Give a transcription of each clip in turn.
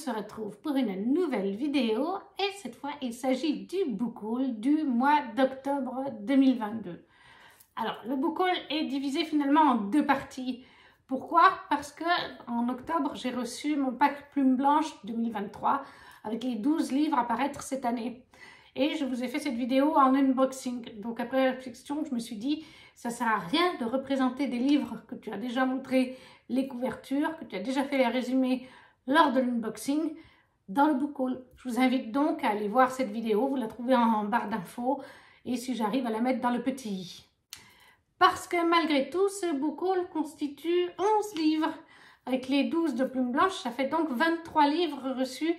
se retrouve pour une nouvelle vidéo et cette fois il s'agit du book haul du mois d'octobre 2022. Alors le book haul est divisé finalement en deux parties. Pourquoi? Parce que en octobre j'ai reçu mon pack Plume Blanche 2023 avec les 12 livres à paraître cette année. Et je vous ai fait cette vidéo en unboxing. Donc après réflexion, je me suis dit, ça ne sert à rien de représenter des livres que tu as déjà montré les couvertures, que tu as déjà fait les résumés lors de l'unboxing dans le book haul. Je vous invite donc à aller voir cette vidéo, vous la trouvez en barre d'infos et si j'arrive à la mettre dans le petit i. Parce que malgré tout, ce book haul constitue 11 livres. Avec les 12 de Plume Blanche, ça fait donc 23 livres reçus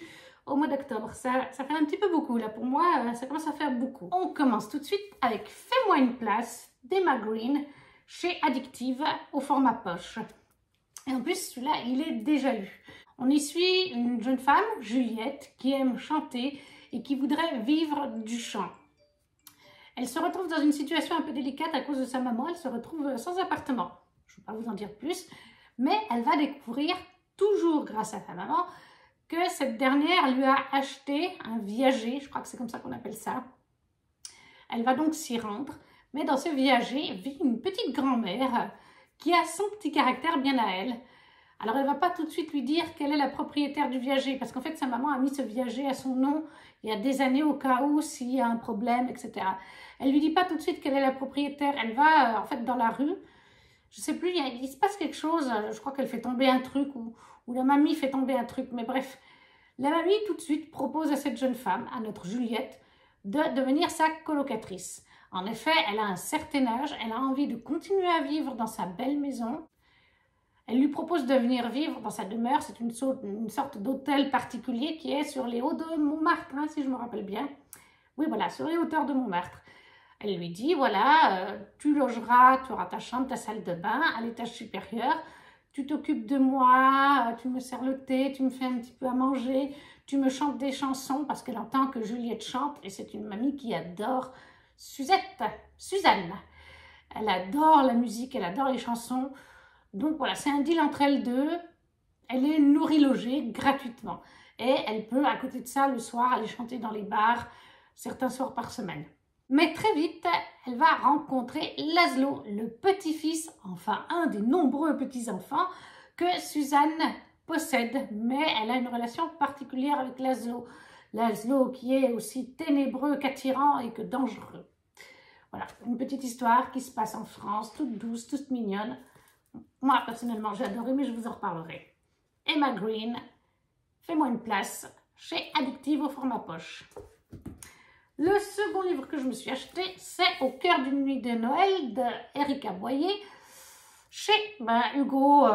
au mois d'octobre. Ça fait un petit peu beaucoup là pour moi, ça commence à faire beaucoup. On commence tout de suite avec Fais-moi une place d'Emma Green chez Addictive au format poche. Et en plus celui-là il est déjà lu. On y suit une jeune femme, Juliette, qui aime chanter et qui voudrait vivre du chant. Elle se retrouve dans une situation un peu délicate à cause de sa maman, elle se retrouve sans appartement. Je ne vais pas vous en dire plus, mais elle va découvrir, toujours grâce à sa maman, que cette dernière lui a acheté un viager, je crois que c'est comme ça qu'on appelle ça. Elle va donc s'y rendre, mais dans ce viager vit une petite grand-mère qui a son petit caractère bien à elle. Alors elle ne va pas tout de suite lui dire qu'elle est la propriétaire du viager, parce qu'en fait sa maman a mis ce viager à son nom il y a des années au cas où s'il y a un problème, etc. Elle ne lui dit pas tout de suite qu'elle est la propriétaire, elle va en fait dans la rue, je ne sais plus, il se passe quelque chose, je crois qu'elle fait tomber un truc ou la mamie fait tomber un truc, mais bref. La mamie tout de suite propose à cette jeune femme, à notre Juliette, de devenir sa colocatrice. En effet, elle a un certain âge, elle a envie de continuer à vivre dans sa belle maison. Elle lui propose de venir vivre dans sa demeure, c'est une sorte d'hôtel particulier qui est sur les hauts de Montmartre, hein, si je me rappelle bien. Oui, voilà, sur les hauteurs de Montmartre. Elle lui dit, voilà, tu logeras, tu auras ta chambre, ta salle de bain à l'étage supérieur, tu t'occupes de moi, tu me sers le thé, tu me fais un petit peu à manger, tu me chantes des chansons parce qu'elle entend que Juliette chante et c'est une mamie qui adore Suzanne. Elle adore la musique, elle adore les chansons. Donc voilà, c'est un deal entre elles deux. Elle est nourrie logée gratuitement et elle peut à côté de ça le soir aller chanter dans les bars certains soirs par semaine. Mais très vite, elle va rencontrer Laszlo, le petit-fils, enfin un des nombreux petits-enfants que Suzanne possède. Mais elle a une relation particulière avec Laszlo. Laszlo qui est aussi ténébreux qu'attirant et que dangereux. Voilà, une petite histoire qui se passe en France, toute douce, toute mignonne. Moi, personnellement, j'ai adoré, mais je vous en reparlerai. Emma Green, Fais-moi une place, chez Addictive au format poche. Le second livre que je me suis acheté, c'est Au cœur d'une nuit de Noël de Erika Boyer chez Hugo,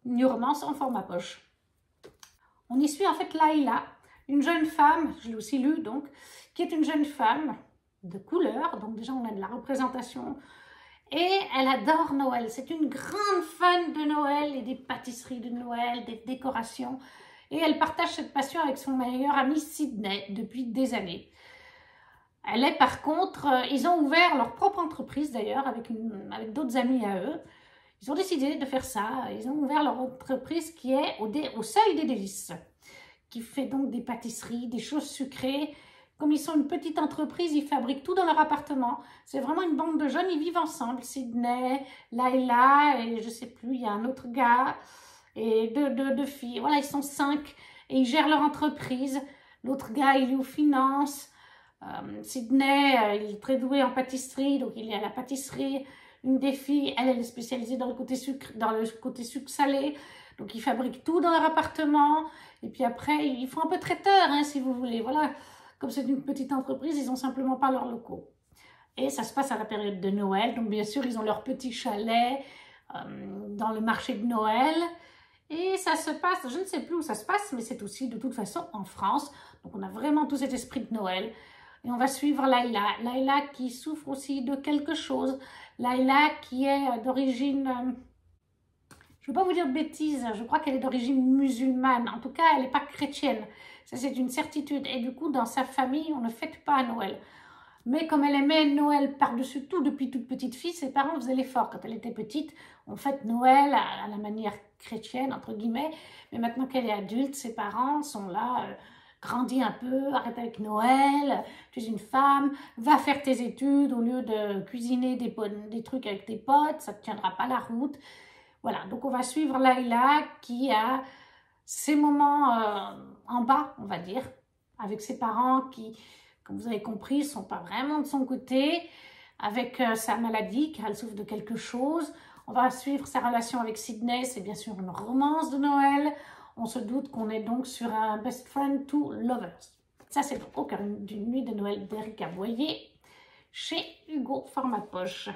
une romance en format poche. On y suit en fait Laïla, une jeune femme, je l'ai aussi lu donc, qui est une jeune femme de couleur, donc déjà on a de la représentation, et elle adore Noël. C'est une grande fan de Noël et des pâtisseries de Noël, des décorations, et elle partage cette passion avec son meilleur ami Sydney depuis des années. Elle est par contre, ils ont ouvert leur propre entreprise d'ailleurs avec d'autres amis à eux. Ils ont décidé de faire ça. Ils ont ouvert leur entreprise qui est au seuil des délices, qui fait donc des pâtisseries, des choses sucrées. Comme ils sont une petite entreprise, ils fabriquent tout dans leur appartement. C'est vraiment une bande de jeunes, ils vivent ensemble. Sydney, Laila et je sais plus, il y a un autre gars et deux filles. Voilà, ils sont 5 et ils gèrent leur entreprise. L'autre gars, il est aux finances. Sydney, il est très doué en pâtisserie, donc il est à la pâtisserie. Une des filles, elle est spécialisée dans le côté sucre salé, donc ils fabriquent tout dans leur appartement. Et puis après, ils font un peu traiteur, hein, si vous voulez. Voilà, comme c'est une petite entreprise, ils n'ont simplement pas leurs locaux. Et ça se passe à la période de Noël, donc bien sûr, ils ont leur petit chalet dans le marché de Noël. Et ça se passe, je ne sais plus où ça se passe, mais c'est aussi de toute façon en France. Donc on a vraiment tout cet esprit de Noël. Et on va suivre Laïla. Laïla qui souffre aussi de quelque chose. Laïla qui est d'origine, je ne veux pas vous dire de bêtises, je crois qu'elle est d'origine musulmane. En tout cas, elle n'est pas chrétienne. Ça, c'est une certitude. Et du coup, dans sa famille, on ne fête pas à Noël. Mais comme elle aimait Noël par-dessus tout depuis toute petite fille, ses parents faisaient l'effort. Quand elle était petite, on fête Noël à la manière chrétienne, entre guillemets. Mais maintenant qu'elle est adulte, ses parents sont là, grandis un peu, arrête avec Noël, tu es une femme, va faire tes études au lieu de cuisiner des trucs avec tes potes, ça ne te tiendra pas la route. Voilà, donc on va suivre Layla qui a ses moments en bas, on va dire, avec ses parents qui, comme vous avez compris, ne sont pas vraiment de son côté, avec sa maladie, car elle souffre de quelque chose. On va suivre sa relation avec Sydney, c'est bien sûr une romance de Noël. On se doute qu'on est donc sur un Best Friend to Lovers. Ça, c'est donc au cœur d'une nuit de Noël d'Erika Boyer, chez Hugo Format Poche.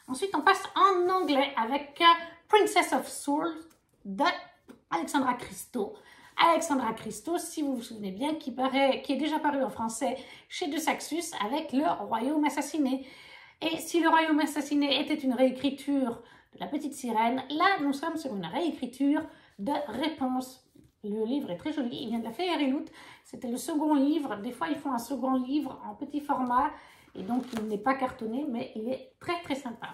Ensuite, on passe en anglais avec Princess of Souls de Alexandra Christo. Alexandra Christo, si vous vous souvenez bien, qui est déjà paru en français chez De Saxus avec Le Royaume Assassiné. Et si Le Royaume Assassiné était une réécriture de La Petite Sirène, là, nous sommes sur une réécriture de Réponse. Le livre est très joli, il vient de la Féerie Loot. C'était le second livre. Des fois, ils font un second livre en petit format. Et donc, il n'est pas cartonné, mais il est très, très sympa.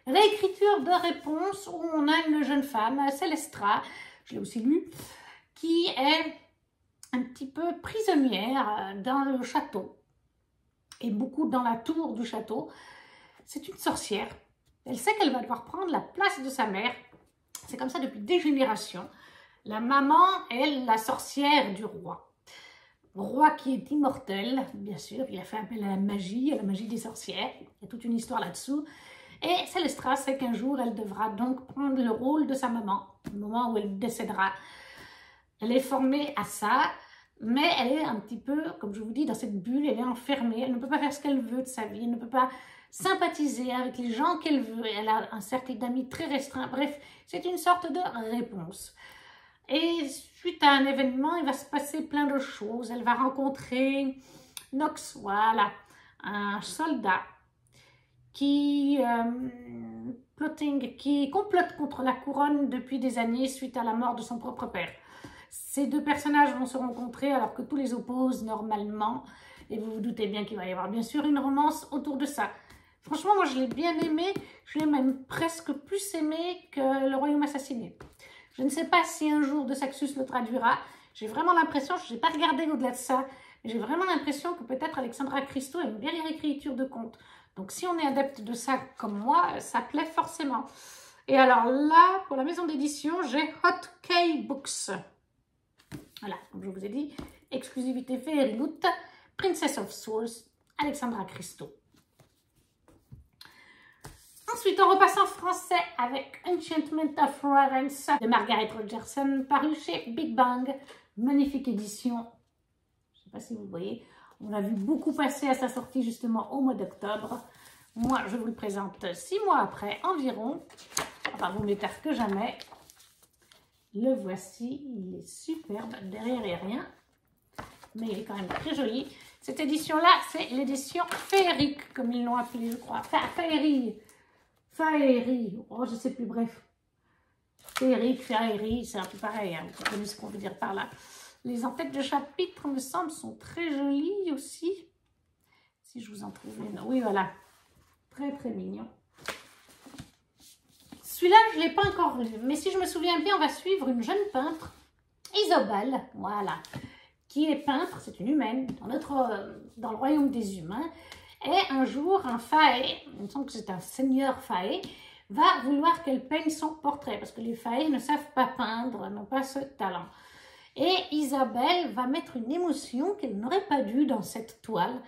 Réécriture de Réponse où on a une jeune femme, Célestra, je l'ai aussi lu, qui est un petit peu prisonnière dans le château. Et beaucoup dans la tour du château. C'est une sorcière. Elle sait qu'elle va devoir prendre la place de sa mère. C'est comme ça depuis des générations. La maman est la sorcière du roi. Roi qui est immortel, bien sûr, il a fait appel à la magie des sorcières. Il y a toute une histoire là-dessous. Et Célestra sait qu'un jour, elle devra donc prendre le rôle de sa maman, au moment où elle décédera. Elle est formée à ça, mais elle est un petit peu, comme je vous dis, dans cette bulle, elle est enfermée. Elle ne peut pas faire ce qu'elle veut de sa vie, elle ne peut pas sympathiser avec les gens qu'elle veut. Elle a un cercle d'amis très restreint. Bref, c'est une sorte de réponse. Et suite à un événement, il va se passer plein de choses. Elle va rencontrer Nox, voilà, un soldat qui complote contre la couronne depuis des années suite à la mort de son propre père. Ces deux personnages vont se rencontrer alors que tous les opposent normalement. Et vous vous doutez bien qu'il va y avoir bien sûr une romance autour de ça. Franchement, moi je l'ai bien aimé. Je l'ai même presque plus aimé que Le Royaume Assassiné. Je ne sais pas si un jour De Saxus le traduira. J'ai vraiment l'impression, je n'ai pas regardé au-delà de ça, mais j'ai vraiment l'impression que peut-être Alexandra Christo aime bien les réécritures de contes. Donc si on est adepte de ça comme moi, ça plaît forcément. Et alors là, pour la maison d'édition, j'ai Hot K Books. Voilà, comme je vous ai dit, exclusivité Féerie Loot, Princess of Souls, Alexandra Christo. Ensuite, on repasse en français avec Enchantment of Florence de Margaret Rogerson, paru chez Big Bang. Magnifique édition. Je ne sais pas si vous voyez. On l'a vu beaucoup passer à sa sortie justement au mois d'octobre. Moi, je vous le présente 6 mois après environ. Enfin, vaut mieux tard que jamais. Le voici. Il est superbe. Derrière, il n'y a rien. Mais il est quand même très joli. Cette édition-là, c'est l'édition féerique, comme ils l'ont appelée, je crois. Enfin, féerie. Féerie, oh je sais plus, bref. Féerique, féerie, c'est un peu pareil, hein. Vous comprenez ce qu'on veut dire par là. Les en-têtes de chapitre, me semble, sont très jolies aussi. Si je vous en trouve une. Oui, voilà. Très, très mignon. Celui-là, je ne l'ai pas encore lu. Mais si je me souviens bien, on va suivre une jeune peintre, Isobel, voilà, qui est peintre, c'est une humaine, dans le royaume des humains. Et un jour, un faé, il me semble que c'est un seigneur faé, va vouloir qu'elle peigne son portrait. Parce que les faés ne savent pas peindre, n'ont pas ce talent. Et Isabelle va mettre une émotion qu'elle n'aurait pas dû dans cette toile.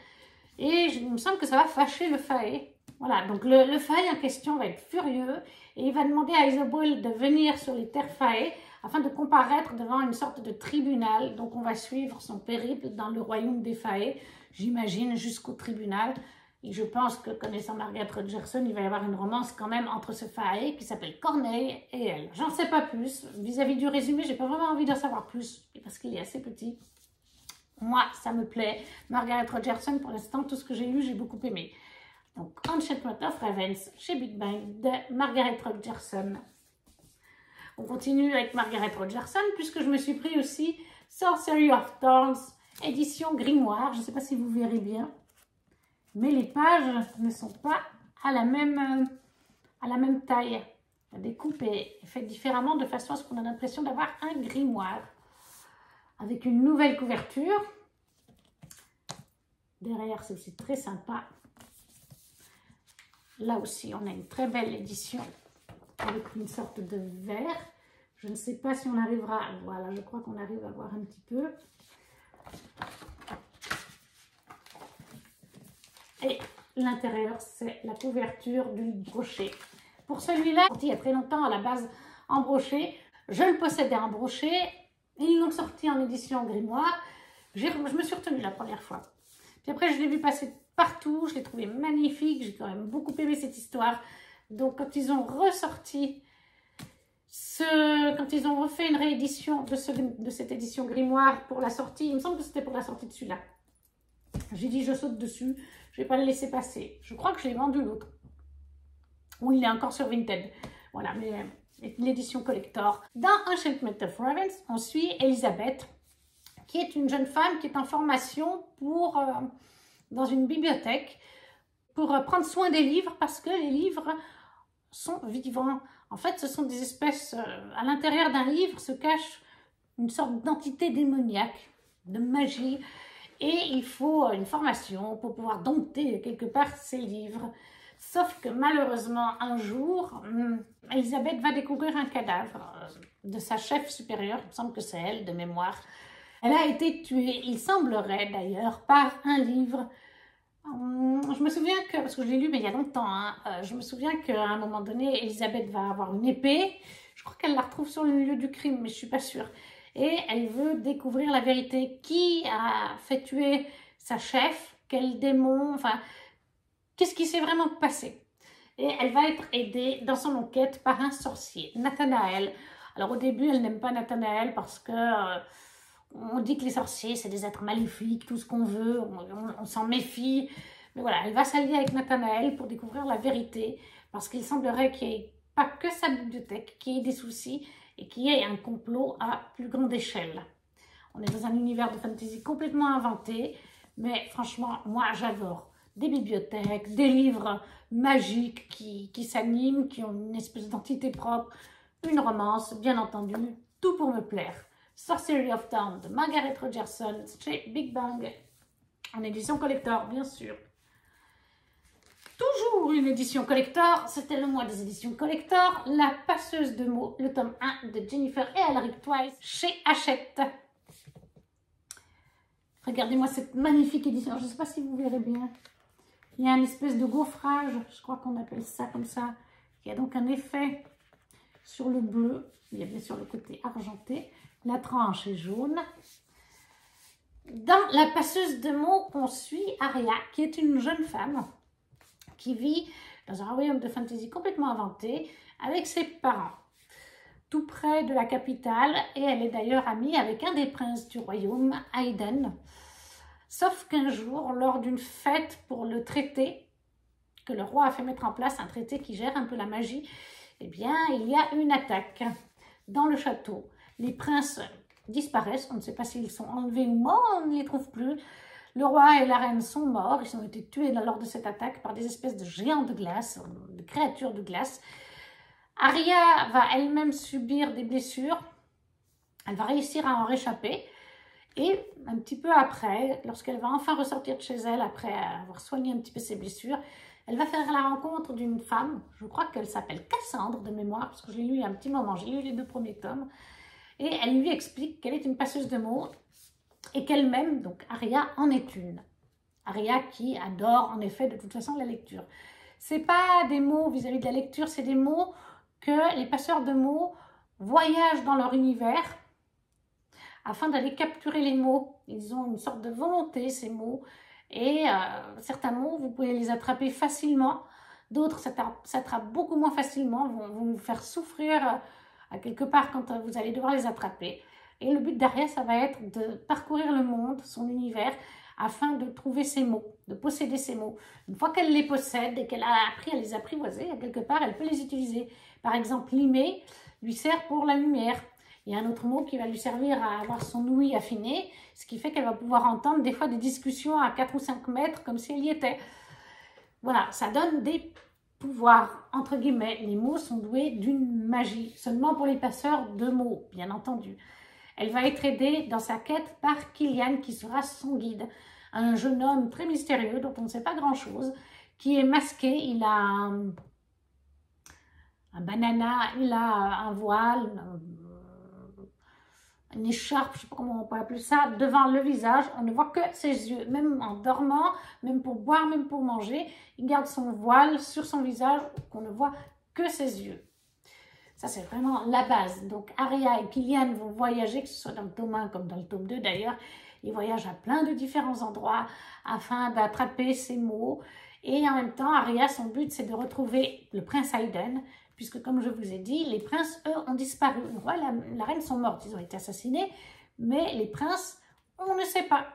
Et il me semble que ça va fâcher le faé. Voilà, donc le faé en question va être furieux. Et il va demander à Isabelle de venir sur les terres faé afin de comparaître devant une sorte de tribunal. Donc on va suivre son périple dans le royaume des faé, j'imagine, jusqu'au tribunal. Et je pense que, connaissant Margaret Rogerson, il va y avoir une romance quand même entre ce faé qui s'appelle Corneille et elle. J'en sais pas plus. Vis-à-vis du résumé, j'ai pas vraiment envie d'en savoir plus, parce qu'il est assez petit. Moi, ça me plaît. Margaret Rogerson, pour l'instant, tout ce que j'ai lu, j'ai beaucoup aimé. Donc, Enchantment of Ravens, chez Big Bang, de Margaret Rogerson. On continue avec Margaret Rogerson, puisque je me suis pris aussi Sorcery of Thorns, édition Grimoire. Je ne sais pas si vous verrez bien. mais les pages ne sont pas à la même taille. La découpe est faite différemment de façon à ce qu'on a l'impression d'avoir un grimoire. Avec une nouvelle couverture. Derrière, c'est aussi très sympa. Là aussi, on a une très belle édition avec une sorte de verre. Je ne sais pas si on arrivera, voilà, je crois qu'on arrive à voir un petit peu. Et l'intérieur, c'est la couverture du brochet. Pour celui-là, il y a très longtemps à la base en brochet. Je le possédais en brochet. Ils l'ont sorti en édition grimoire. Je me suis retenue la première fois. Puis après, je l'ai vu passer partout. Je l'ai trouvé magnifique. J'ai quand même beaucoup aimé cette histoire. Donc, quand ils ont ressorti quand ils ont refait une réédition de cette édition grimoire pour la sortie, il me semble que c'était pour la sortie de celui-là. J'ai dit, je saute dessus. Je ne vais pas le laisser passer. Je crois que je l'ai vendu l'autre. Ou il est encore sur Vinted. Voilà, mais l'édition collector. Dans Enchantment of Ravens, on suit Elisabeth, qui est une jeune femme qui est en formation dans une bibliothèque pour prendre soin des livres parce que les livres sont vivants. En fait, ce sont des espèces... à l'intérieur d'un livre se cache une sorte d'entité démoniaque, de magie. Et il faut une formation pour pouvoir dompter quelque part ces livres. Sauf que malheureusement, un jour, Elisabeth va découvrir un cadavre de sa chef supérieure. Il me semble que c'est elle, de mémoire. Elle a été tuée, il semblerait d'ailleurs, par un livre. Je me souviens que, parce que je l'ai lu mais il y a longtemps, je me souviens qu'à un moment donné, Elisabeth va avoir une épée. Je crois qu'elle la retrouve sur le lieu du crime, mais je ne suis pas sûre. Et elle veut découvrir la vérité. Qui a fait tuer sa chef? Quel démon? Enfin, qu'est-ce qui s'est vraiment passé? Et elle va être aidée dans son enquête par un sorcier, Nathanaël. Alors au début, elle n'aime pas Nathanaël parce que on dit que les sorciers, c'est des êtres maléfiques, tout ce qu'on veut, on s'en méfie. Mais voilà, elle va s'allier avec Nathanaël pour découvrir la vérité parce qu'il semblerait qu'il n'y ait pas que sa bibliothèque, qu'il y ait des soucis et qu'il y ait un complot à plus grande échelle. On est dans un univers de fantasy complètement inventé, mais franchement, moi j'adore des bibliothèques, des livres magiques qui s'animent, qui ont une espèce d'entité propre, une romance, bien entendu, tout pour me plaire. Sorcery of Town de Margaret Rogerson chez Big Bang, en édition collector, bien sûr. Toujours une édition collector, c'était le mois des éditions collector, La passeuse de mots, le tome 1 de Jennifer et Alaric Twice chez Hachette. Regardez-moi cette magnifique édition, je ne sais pas si vous verrez bien. Il y a une espèce de gaufrage, je crois qu'on appelle ça comme ça. Il y a donc un effet sur le bleu, il y a bien sûr le côté argenté. La tranche est jaune. Dans La passeuse de mots, on suit Aria, qui est une jeune femme qui vit dans un royaume de fantasy complètement inventé avec ses parents, tout près de la capitale, et elle est d'ailleurs amie avec un des princes du royaume, Aiden. Sauf qu'un jour, lors d'une fête pour le traité, que le roi a fait mettre en place, un traité qui gère un peu la magie, eh bien, il y a une attaque dans le château. Les princes disparaissent, on ne sait pas s'ils sont enlevés ou morts, on ne les trouve plus. Le roi et la reine sont morts, ils ont été tués lors de cette attaque par des espèces de géants de glace, de créatures de glace. Aria va elle-même subir des blessures, elle va réussir à en réchapper. Et un petit peu après, lorsqu'elle va enfin ressortir de chez elle, après avoir soigné un petit peu ses blessures, elle va faire la rencontre d'une femme, je crois qu'elle s'appelle Cassandre de mémoire, parce que je l'ai lu il y a un petit moment, j'ai lu les 2 premiers tomes, et elle lui explique qu'elle est une passeuse de mots, et qu'elle-même, donc Aria, en est une. Aria qui adore en effet de toute façon la lecture. C'est pas des mots vis-à-vis de la lecture, c'est des mots que les passeurs de mots voyagent dans leur univers, afin d'aller capturer les mots. Ils ont une sorte de volonté, ces mots. Et certains mots, vous pouvez les attraper facilement. D'autres s'attrapent beaucoup moins facilement, vont vous faire souffrir à quelque part quand vous allez devoir les attraper. Et le but derrière, ça va être de parcourir le monde, son univers, afin de trouver ces mots, de posséder ces mots. Une fois qu'elle les possède et qu'elle a appris à les apprivoiser, à quelque part, elle peut les utiliser. Par exemple, l'imé lui sert pour la lumière. Il y a un autre mot qui va lui servir à avoir son ouïe affinée, ce qui fait qu'elle va pouvoir entendre des fois des discussions à 4 ou 5 mètres comme si elle y était. Voilà, ça donne des pouvoirs, entre guillemets. Les mots sont doués d'une magie, seulement pour les passeurs de mots, bien entendu. Elle va être aidée dans sa quête par Killian, qui sera son guide. Un jeune homme très mystérieux, dont on ne sait pas grand-chose, qui est masqué. Il a un banana, il a un voile, une écharpe, je ne sais pas comment on peut appeler ça, devant le visage. On ne voit que ses yeux, même en dormant, même pour boire, même pour manger. Il garde son voile sur son visage, qu'on ne voit que ses yeux. Ça, c'est vraiment la base. Donc, Arya et Killian vont voyager, que ce soit dans le tome 1 comme dans le tome 2 d'ailleurs. Ils voyagent à plein de différents endroits afin d'attraper ces mots. Et en même temps, Arya, son but, c'est de retrouver le prince Aiden, puisque comme je vous ai dit, les princes, eux, ont disparu. Le roi et la reine sont morts, ils ont été assassinés, mais les princes, on ne sait pas.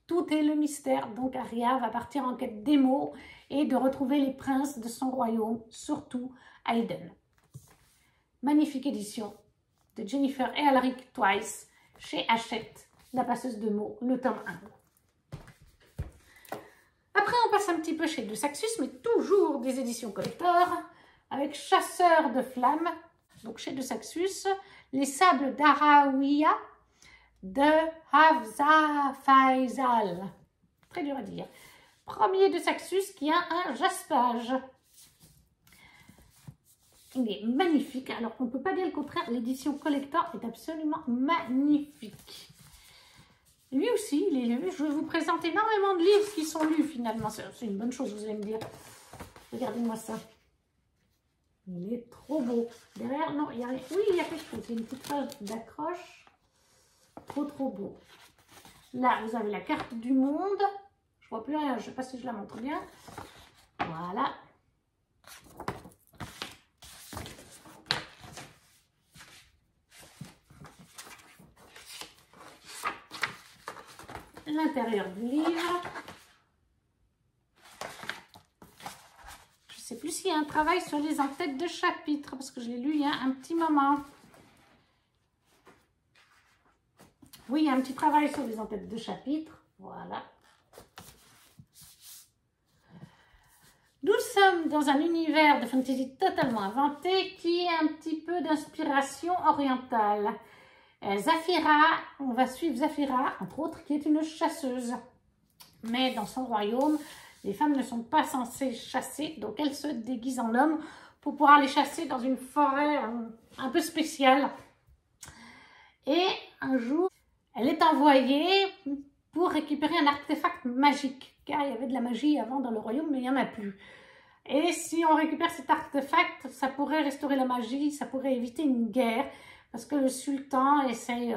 Tout est le mystère. Donc, Arya va partir en quête des mots et de retrouver les princes de son royaume, surtout Aiden. Magnifique édition de Jennifer et Alaric Twice chez Hachette, la passeuse de mots, le tome 1. Après, on passe un petit peu chez De Saxus, mais toujours des éditions collector, avec Chasseur de flammes, donc chez De Saxus, Les sables d'Araouia de Hafsa Faisal. Très dur à dire. Premier De Saxus qui a un jaspage. Il est magnifique, alors qu'on ne peut pas dire le contraire, l'édition collector est absolument magnifique. Lui aussi, il est lu. Je vous présente énormément de livres qui sont lus finalement. C'est une bonne chose, vous allez me dire. Regardez-moi ça. Il est trop beau. Derrière, non, il y a rien. Oui, il y a quelque chose. Il y a une petite page d'accroche. Trop beau. Là, vous avez la carte du monde. Je vois plus rien, je ne sais pas si je la montre bien. Voilà. L'intérieur du livre. Je ne sais plus s'il y a un travail sur les en-têtes de chapitre, parce que je l'ai lu il y a un petit moment. Oui, il y a un petit travail sur les en-têtes de chapitre. Voilà. Nous sommes dans un univers de fantasy totalement inventé qui est un petit peu d'inspiration orientale. Zafira, on va suivre Zafira, entre autres, qui est une chasseuse. Mais dans son royaume, les femmes ne sont pas censées chasser, donc elle se déguise en homme pour pouvoir les chasser dans une forêt un peu spéciale. Et un jour, elle est envoyée pour récupérer un artefact magique, car il y avait de la magie avant dans le royaume, mais il n'y en a plus. Et si on récupère cet artefact, ça pourrait restaurer la magie, ça pourrait éviter une guerre, parce que le sultan essaye,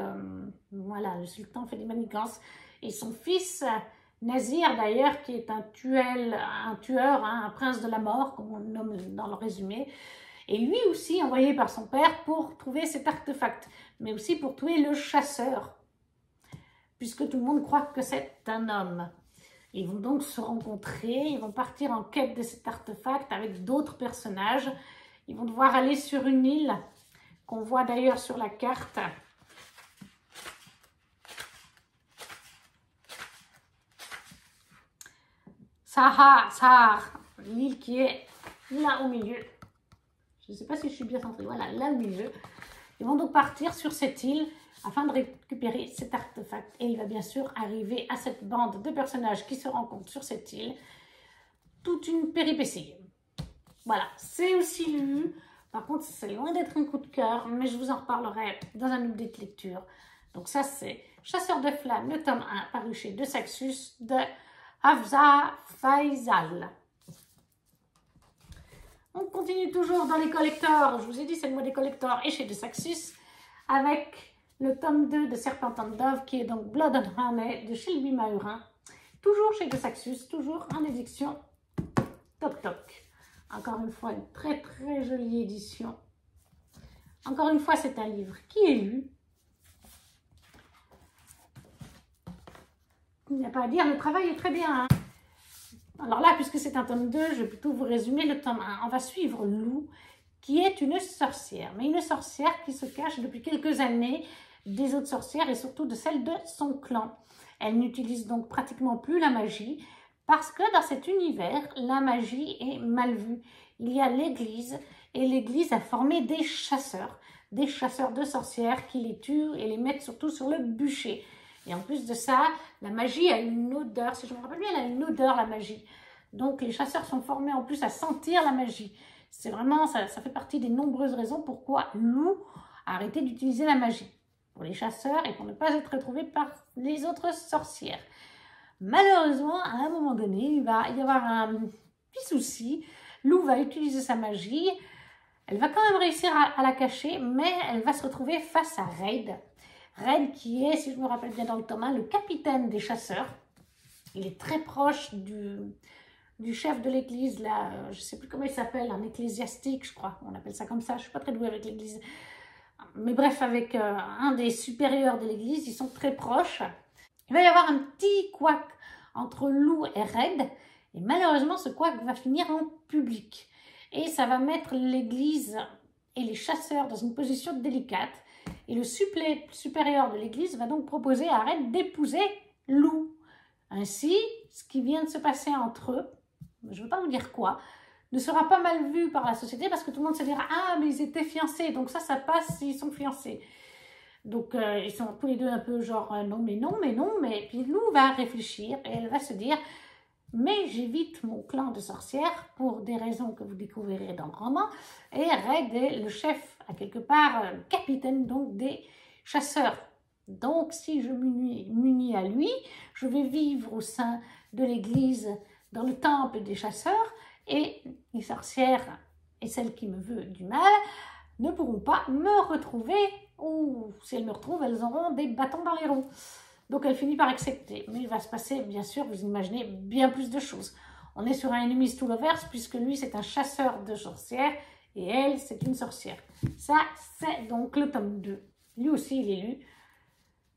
voilà, le sultan fait des manigances, et son fils, Nazir d'ailleurs, qui est un tueur, hein, un prince de la mort, comme on le nomme dans le résumé, et lui aussi envoyé par son père pour trouver cet artefact, mais aussi pour tuer le chasseur, puisque tout le monde croit que c'est un homme. Ils vont donc se rencontrer, ils vont partir en quête de cet artefact avec d'autres personnages. Ils vont devoir aller sur une île, qu'on voit d'ailleurs sur la carte. Sahar, l'île qui est là au milieu. Je ne sais pas si je suis bien centrée, voilà, là au milieu. Ils vont donc partir sur cette île afin de récupérer cet artefact. Et il va bien sûr arriver à cette bande de personnages qui se rencontrent sur cette île toute une péripétie. Voilà, c'est aussi lu. Par contre, c'est loin d'être un coup de cœur, mais je vous en reparlerai dans un update lecture. Donc ça, c'est Chasseur de flammes, le tome 1, paru chez De Saxus, de Hafsa Faisal. On continue toujours dans les collectors. Je vous ai dit, c'est le mot des collectors et chez De Saxus, avec le tome 2 de Serpent and Dove, qui est donc Blood and Honey de Shelby Mahurin. Toujours chez De Saxus, toujours en édition Toc Toc. Encore une fois, une très très jolie édition. Encore une fois, c'est un livre qui est lu. Il n'y a pas à dire, le travail est très bien. Hein. Alors là, puisque c'est un tome 2, je vais plutôt vous résumer le tome 1. On va suivre Lou, qui est une sorcière. Mais une sorcière qui se cache depuis quelques années des autres sorcières et surtout de celles de son clan. Elle n'utilise donc pratiquement plus la magie Parce que dans cet univers, la magie est mal vue. Il y a l'église et l'église a formé des chasseurs de sorcières qui les tuent et les mettent surtout sur le bûcher. Et en plus de ça, la magie a une odeur, si je me rappelle bien, elle a une odeur la magie. Donc les chasseurs sont formés en plus à sentir la magie. C'est vraiment, ça fait partie des nombreuses raisons pourquoi Lou a arrêté d'utiliser la magie. Pour les chasseurs et pour ne pas être retrouvé par les autres sorcières. Malheureusement, à un moment donné, il va y avoir un petit souci. Lou va utiliser sa magie. Elle va quand même réussir à la cacher, mais elle va se retrouver face à Red. Red qui est, si je me rappelle bien dans le tome 1, le capitaine des chasseurs. Il est très proche du chef de l'église, là, je ne sais plus comment il s'appelle, un ecclésiastique, je crois. On appelle ça comme ça. Je ne suis pas très douée avec l'église. Mais bref, avec un des supérieurs de l'église, ils sont très proches. Il va y avoir un petit couac entre Lou et Red. Et malheureusement, ce couac va finir en public. Et ça va mettre l'église et les chasseurs dans une position délicate. Et le supérieur de l'église va donc proposer à Red d'épouser Lou. Ainsi, ce qui vient de se passer entre eux, je ne veux pas vous dire quoi, ne sera pas mal vu par la société parce que tout le monde se dira « Ah, mais ils étaient fiancés, donc ça passe s'ils sont fiancés. » Donc, ils sont tous les deux un peu genre « Non, mais non, mais non. » Mais puis Lou va réfléchir et elle va se dire « Mais j'évite mon clan de sorcières pour des raisons que vous découvrirez dans le roman. » Et Red est le chef, à quelque part, le capitaine donc des chasseurs. Donc, si je m'unis à lui, je vais vivre au sein de l'église, dans le temple des chasseurs, et les sorcières et celles qui me veulent du mal ne pourront pas me retrouver, ou si elles me retrouvent, elles auront des bâtons dans les roues. Donc elle finit par accepter. Mais il va se passer, bien sûr, vous imaginez, bien plus de choses. On est sur un enemies to lovers, puisque lui, c'est un chasseur de sorcières, et elle, c'est une sorcière. Ça, c'est donc le tome 2. Lui aussi, il est lu.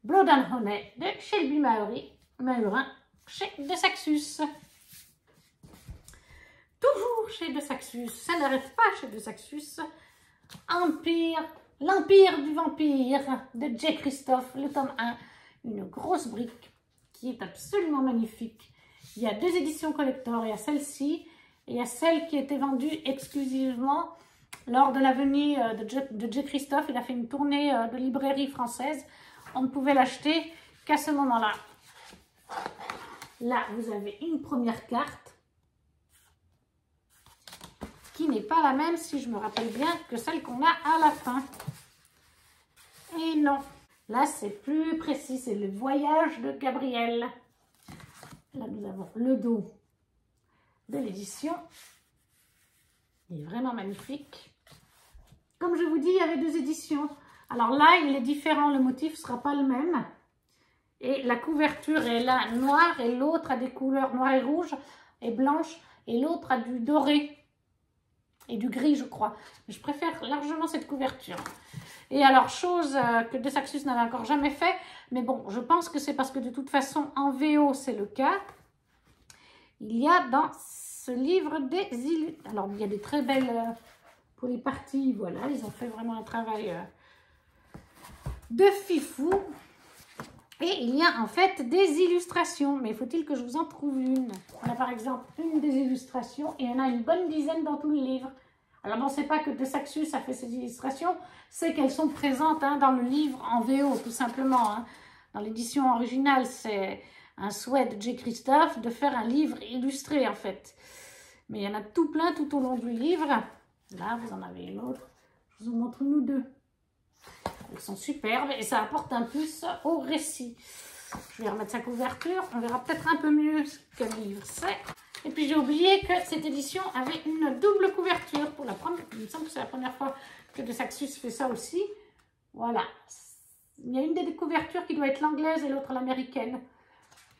Blood and Honey de Shelby Mahurin, chez De Saxus. Toujours chez De Saxus, ça n'arrête pas chez De Saxus. L'Empire du Vampire de J. Christophe, le tome 1. Une grosse brique qui est absolument magnifique. Il y a 2 éditions collector, il y a celle-ci et il y a celle qui a été vendue exclusivement lors de la venue de J. Christophe. Il a fait une tournée de librairie française. On ne pouvait l'acheter qu'à ce moment-là. Là, vous avez une première carte qui n'est pas la même, si je me rappelle bien, que celle qu'on a à la fin. Et non, là c'est plus précis, c'est le voyage de Gabriel. Là nous avons le dos de l'édition. Il est vraiment magnifique. Comme je vous dis, il y avait 2 éditions. Alors là, il est différent, le motif ne sera pas le même. Et la couverture est là noire et l'autre a des couleurs noires et rouges et blanches. Et l'autre a du doré et du gris, je crois. Mais je préfère largement cette couverture. Et alors, chose que De Saxus n'avait encore jamais fait, mais bon, je pense que c'est parce que de toute façon, en VO, c'est le cas. Il y a dans ce livre des illustrations. Alors, il y a des très belles, pour les parties, voilà, ils ont fait vraiment un travail de fifou. Et il y a en fait des illustrations, mais faut-il que je vous en trouve une? On a par exemple une des illustrations et il y en a une bonne dizaine dans tout le livre. Alors bon, c'est pas que De Saxus a fait ces illustrations, c'est qu'elles sont présentes dans le livre en VO, tout simplement. Dans l'édition originale, c'est un souhait de J. Christophe de faire un livre illustré en fait. Mais il y en a tout plein tout au long du livre. Là, vous en avez une autre. Je vous en montre une ou deux. Elles sont superbes et ça apporte un plus au récit. Je vais remettre sa couverture. On verra peut-être un peu mieux ce que le livre c'est. Et puis j'ai oublié que cette édition avait une double couverture. Pour la première, il me semble que c'est la première fois que De Saxus fait ça aussi. Voilà. Il y a une des couvertures qui doit être l'anglaise et l'autre l'américaine.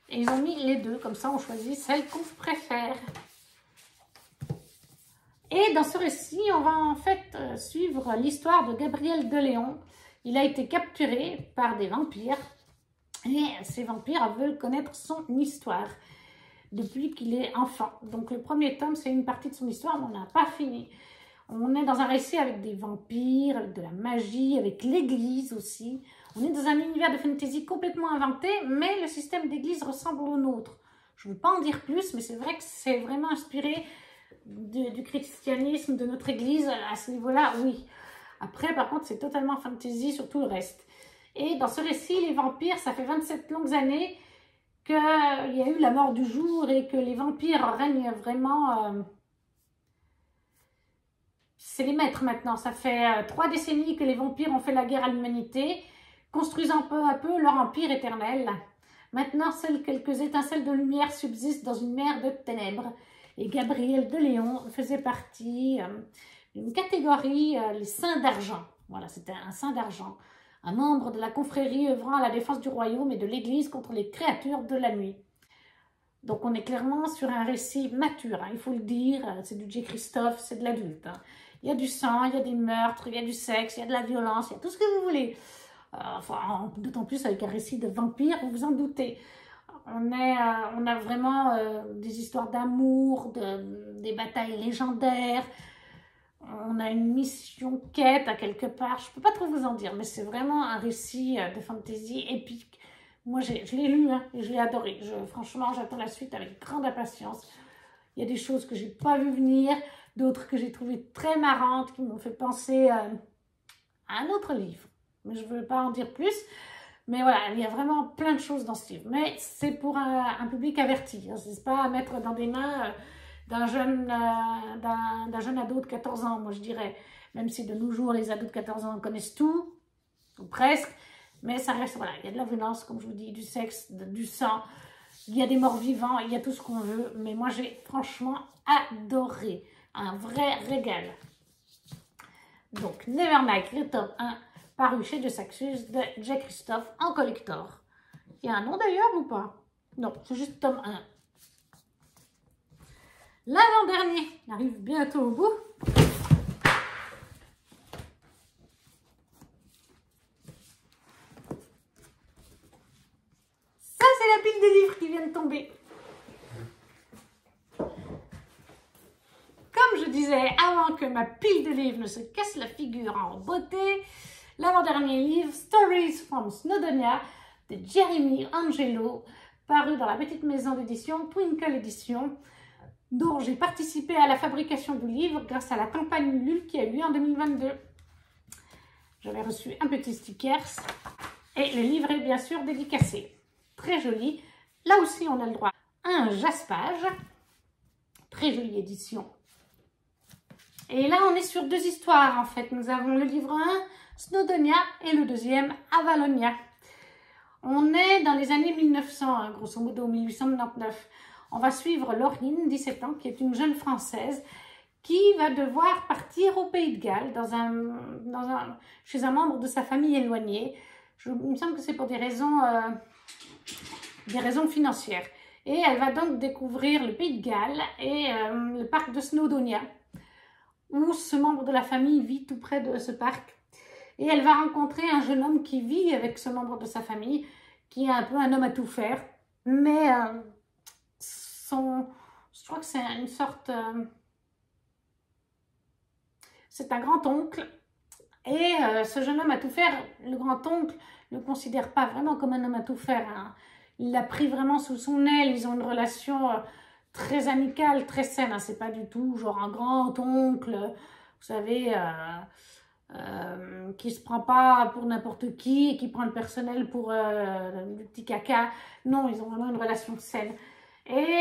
Et ils ont mis les deux. Comme ça, on choisit celle qu'on préfère. Et dans ce récit, on va en fait suivre l'histoire de Gabriel de Léon. Il a été capturé par des vampires et ces vampires veulent connaître son histoire depuis qu'il est enfant. Donc le premier tome, c'est une partie de son histoire, mais on n'a pas fini. On est dans un récit avec des vampires, avec de la magie, avec l'église aussi. On est dans un univers de fantasy complètement inventé, mais le système d'église ressemble au nôtre. Je ne veux pas en dire plus, mais c'est vrai que c'est vraiment inspiré du christianisme, de notre église à ce niveau-là, oui. Après, par contre, c'est totalement fantasy sur tout le reste. Et dans ce récit, les vampires, ça fait 27 longues années qu'il y a eu la mort du jour et que les vampires règnent vraiment... c'est les maîtres maintenant. Ça fait 3 décennies que les vampires ont fait la guerre à l'humanité, construisant peu à peu leur empire éternel. Maintenant, seules quelques étincelles de lumière subsistent dans une mer de ténèbres. Et Gabriel de Léon faisait partie d'une catégorie, les saints d'argent. Voilà, c'était un saint d'argent. Un membre de la confrérie œuvrant à la défense du royaume et de l'église contre les créatures de la nuit. Donc on est clairement sur un récit mature, hein, il faut le dire, c'est du J. Christophe, c'est de l'adulte. Hein. Il y a du sang, il y a des meurtres, il y a du sexe, il y a de la violence, il y a tout ce que vous voulez. D'autant plus avec un récit de vampire, vous vous en doutez. On a vraiment des histoires d'amour, des batailles légendaires. On a une mission quête à quelque part. Je ne peux pas trop vous en dire, mais c'est vraiment un récit de fantasy épique. Moi, je l'ai lu hein, et je l'ai adoré. Franchement, j'attends la suite avec grande impatience. Il y a des choses que je n'ai pas vu venir, d'autres que j'ai trouvées très marrantes, qui m'ont fait penser à un autre livre. Mais je ne veux pas en dire plus. Mais voilà, il y a vraiment plein de choses dans ce livre. Mais c'est pour un public averti. Hein. Ce n'est pas à mettre dans des mains d'un jeune ado de 14 ans, moi je dirais. Même si de nos jours, les ados de 14 ans connaissent tout, ou presque. Mais ça reste, voilà, il y a de la violence, comme je vous dis, du sexe, du sang. Il y a des morts vivants, il y a tout ce qu'on veut. Mais moi, j'ai franchement adoré. Un vrai régal. Donc, Nevernight, le tome 1, paru chez De Saxus, de J. Christophe, en collector. Il y a un nom d'ailleurs ou pas? Non, c'est juste tome 1. L'avant-dernier arrive bientôt au bout. Ça, c'est la pile des livres qui vient de tomber. Comme je disais, avant que ma pile de livres ne se casse la figure en beauté, l'avant-dernier livre, Stories from Snowdonia, de Jeremy Angelo, paru dans la petite maison d'édition Twinkle Edition, dont j'ai participé à la fabrication du livre grâce à la campagne Ulule qui a eu lieu en 2022. J'avais reçu un petit sticker et le livre est bien sûr dédicacé. Très joli. Là aussi, on a le droit à un jaspage. Très jolie édition. Et là, on est sur 2 histoires en fait. Nous avons le livre 1, Snowdonia, et le deuxième, Avalonia. On est dans les années 1900, hein, grosso modo 1899. On va suivre Laurine, 17 ans, qui est une jeune Française qui va devoir partir au Pays de Galles chez un membre de sa famille éloignée. Il me semble que c'est pour des raisons financières. Et elle va donc découvrir le Pays de Galles et le parc de Snowdonia, où ce membre de la famille vit tout près de ce parc. Et elle va rencontrer un jeune homme qui vit avec ce membre de sa famille, qui est un peu un homme à tout faire, mais je crois que c'est une sorte... c'est un grand-oncle. Et ce jeune homme à tout faire, le grand-oncle, ne le considère pas vraiment comme un homme à tout faire. Hein. Il l'a pris vraiment sous son aile. Ils ont une relation très amicale, très saine. Hein. C'est pas du tout genre un grand-oncle, vous savez, qui se prend pas pour n'importe qui et qui prend le personnel pour du petit caca. Non, ils ont vraiment une relation saine. Et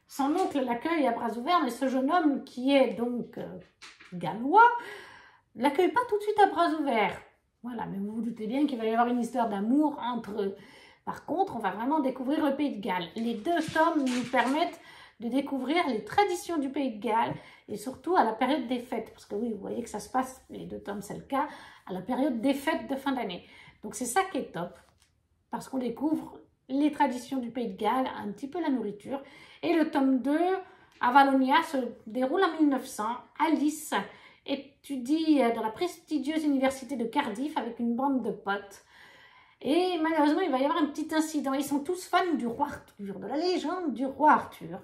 son oncle l'accueille à bras ouverts, mais ce jeune homme qui est donc gallois, l'accueille pas tout de suite à bras ouverts. Voilà, mais vous vous doutez bien qu'il va y avoir une histoire d'amour entre eux. Par contre, on va vraiment découvrir le Pays de Galles. Les 2 tomes nous permettent de découvrir les traditions du Pays de Galles et surtout à la période des fêtes. Parce que oui, vous voyez que ça se passe, les 2 tomes c'est le cas, à la période des fêtes de fin d'année. Donc c'est ça qui est top. Parce qu'on découvre les traditions du Pays de Galles, un petit peu la nourriture. Et le tome 2, Avalonia, se déroule en 1900. Alice étudie dans la prestigieuse université de Cardiff avec une bande de potes. Et malheureusement, il va y avoir un petit incident. Ils sont tous fans du roi Arthur, de la légende du roi Arthur.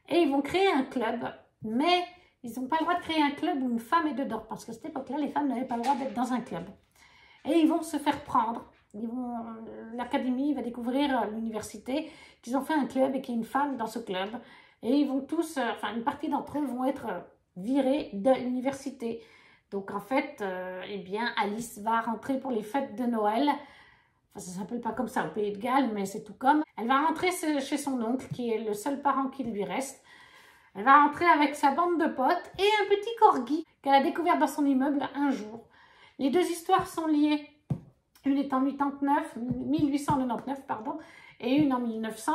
Et ils vont créer un club, mais ils n'ont pas le droit de créer un club où une femme est dedans. Parce qu'à cette époque-là, les femmes n'avaient pas le droit d'être dans un club. Et ils vont se faire prendre. l'académie va découvrir l'université, qu'ils ont fait un club et qu'il y a une femme dans ce club. Et ils vont tous, enfin une partie d'entre eux vont être virés de l'université. Donc en fait, eh bien Alice va rentrer pour les fêtes de Noël. Enfin, ça ne s'appelle pas comme ça au Pays de Galles, mais c'est tout comme. Elle va rentrer chez son oncle, qui est le seul parent qui lui reste. Elle va rentrer avec sa bande de potes et un petit corgi qu'elle a découvert dans son immeuble un jour. Les deux histoires sont liées. Une est en 1899, pardon, et une en 1900.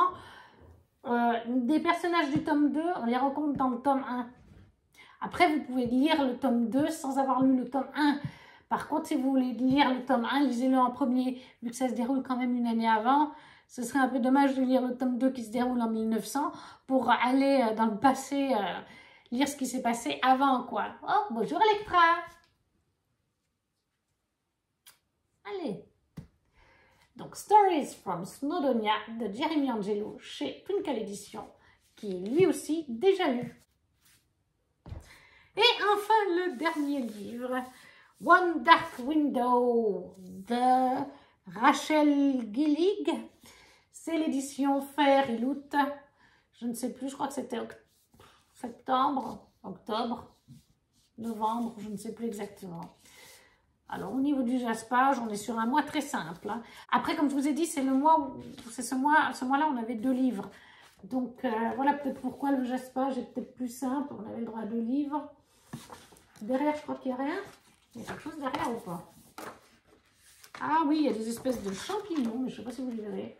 Des personnages du tome 2, on les rencontre dans le tome 1. Après, vous pouvez lire le tome 2 sans avoir lu le tome 1. Par contre, si vous voulez lire le tome 1, lisez-le en premier, vu que ça se déroule quand même une année avant. Ce serait un peu dommage de lire le tome 2 qui se déroule en 1900 pour aller dans le passé, lire ce qui s'est passé avant, quoi. Oh, bonjour Electra! Allez! Donc, Stories from Snowdonia de Jeremy Angelo chez Twinkle Edition, qui est lui aussi déjà lu. Et enfin, le dernier livre, One Dark Window de Rachel Gillig. C'est l'édition Fairy Loot. Je ne sais plus, je crois que c'était septembre, octobre, novembre, je ne sais plus exactement. Alors, au niveau du jaspage, on est sur un mois très simple. Hein. Après, comme je vous ai dit, c'est le mois où, c'est ce mois-là, on avait 2 livres. Donc, voilà peut-être pourquoi le jaspage est peut-être plus simple. On avait le droit à 2 livres. Derrière, je crois qu'il n'y a rien. Il y a quelque chose derrière ou pas? Ah oui, il y a des espèces de champignons, mais je ne sais pas si vous les verrez.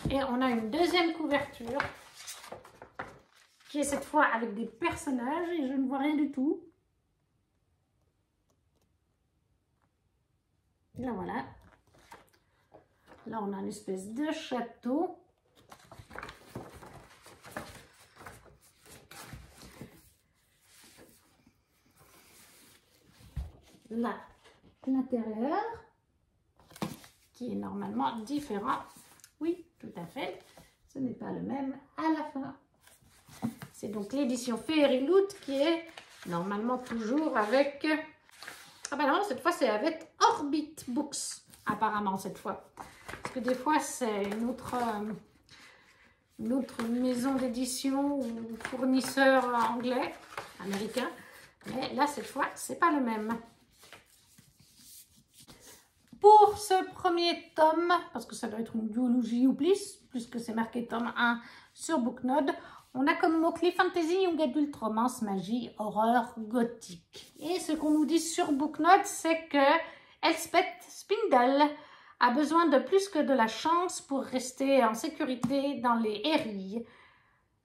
Et on a une deuxième couverture qui est cette fois avec des personnages et je ne vois rien du tout. Là, voilà. Là, on a une espèce de château. Là, l'intérieur, qui est normalement différent. Oui, tout à fait. Ce n'est pas le même à la fin. C'est donc l'édition Fairy Loot qui est normalement toujours avec... Ah ben non, cette fois c'est avec Orbit Books, apparemment cette fois. Parce que des fois c'est une autre maison d'édition ou fournisseur anglais, américain. Mais là cette fois c'est pas le même. Pour ce premier tome, parce que ça doit être une duologie ou plus, puisque c'est marqué tome 1 sur Booknode, on a comme mot-clé fantasy, young adulte, romance, magie, horreur, gothique. Et ce qu'on nous dit sur Booknode, c'est que Elspeth Spindle a besoin de plus que de la chance pour rester en sécurité dans les Hérilles.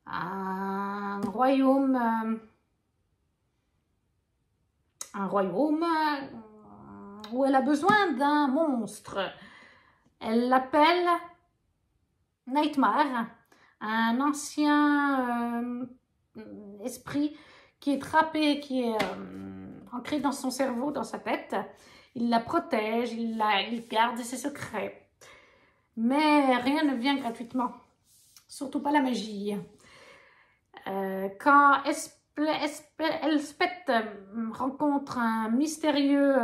Un royaume où elle a besoin d'un monstre. Elle l'appelle Nightmare, un ancien esprit qui est trappé, qui est ancré dans son cerveau, dans sa tête. Il la protège, il garde ses secrets. Mais rien ne vient gratuitement, surtout pas la magie. Quand Elspeth rencontre un mystérieux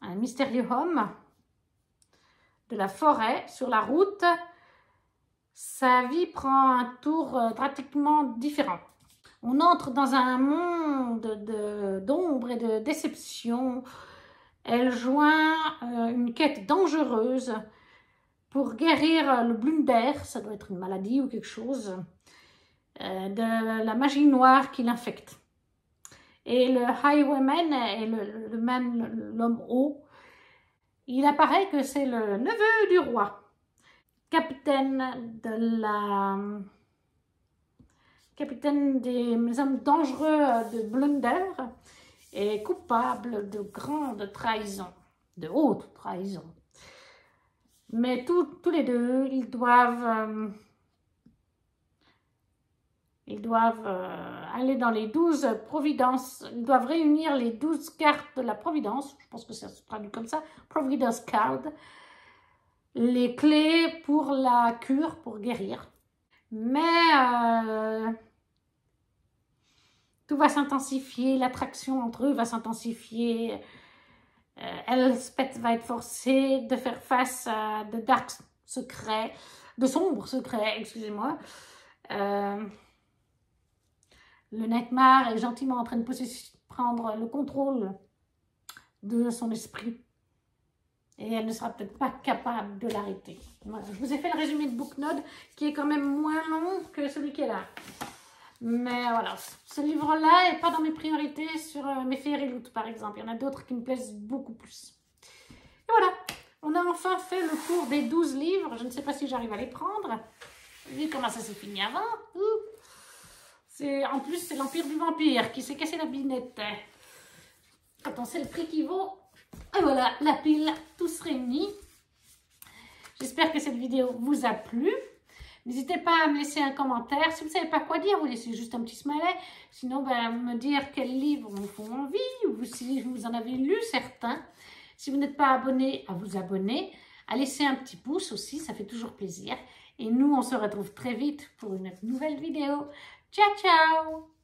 homme de la forêt sur la route, sa vie prend un tour drastiquement différent. On entre dans un monde d'ombre et de déception. Elle joint une quête dangereuse pour guérir le blunder, ça doit être une maladie ou quelque chose, de la magie noire qui l'infecte. Et le Highwayman et l'homme haut, il apparaît que c'est le neveu du roi, capitaine des hommes dangereux de Blunder et coupable de grande trahison, de haute trahison. Mais tous les deux, ils doivent aller dans les 12 providences, ils doivent réunir les 12 cartes de la providence, je pense que ça se traduit comme ça, Providence Card, les clés pour la cure, pour guérir. Mais tout va s'intensifier, l'attraction entre eux va s'intensifier. Elspeth va être forcée de faire face à de sombres secrets, excusez-moi. Le Nightmare est gentiment en train de prendre le contrôle de son esprit. Et elle ne sera peut-être pas capable de l'arrêter. Voilà. Je vous ai fait le résumé de Booknode, qui est quand même moins long que celui qui est là. Mais voilà, ce livre-là n'est pas dans mes priorités sur mes Fairy Loot, par exemple. Il y en a d'autres qui me plaisent beaucoup plus. Et voilà, on a enfin fait le tour des 12 livres. Je ne sais pas si j'arrive à les prendre. Vu comment ça s'est fini avant. En plus, c'est l'Empire du Vampire qui s'est cassé la binette. Quand on sait le prix qu'il vaut. Et voilà, la pile, tous réunis. J'espère que cette vidéo vous a plu. N'hésitez pas à me laisser un commentaire. Si vous ne savez pas quoi dire, vous laissez juste un petit smiley. Sinon, me dire quels livres vous font envie, ou si vous en avez lu certains. Si vous n'êtes pas abonné, à vous abonner. À laisser un petit pouce aussi, ça fait toujours plaisir. Et nous, on se retrouve très vite pour une nouvelle vidéo. Ciao, ciao!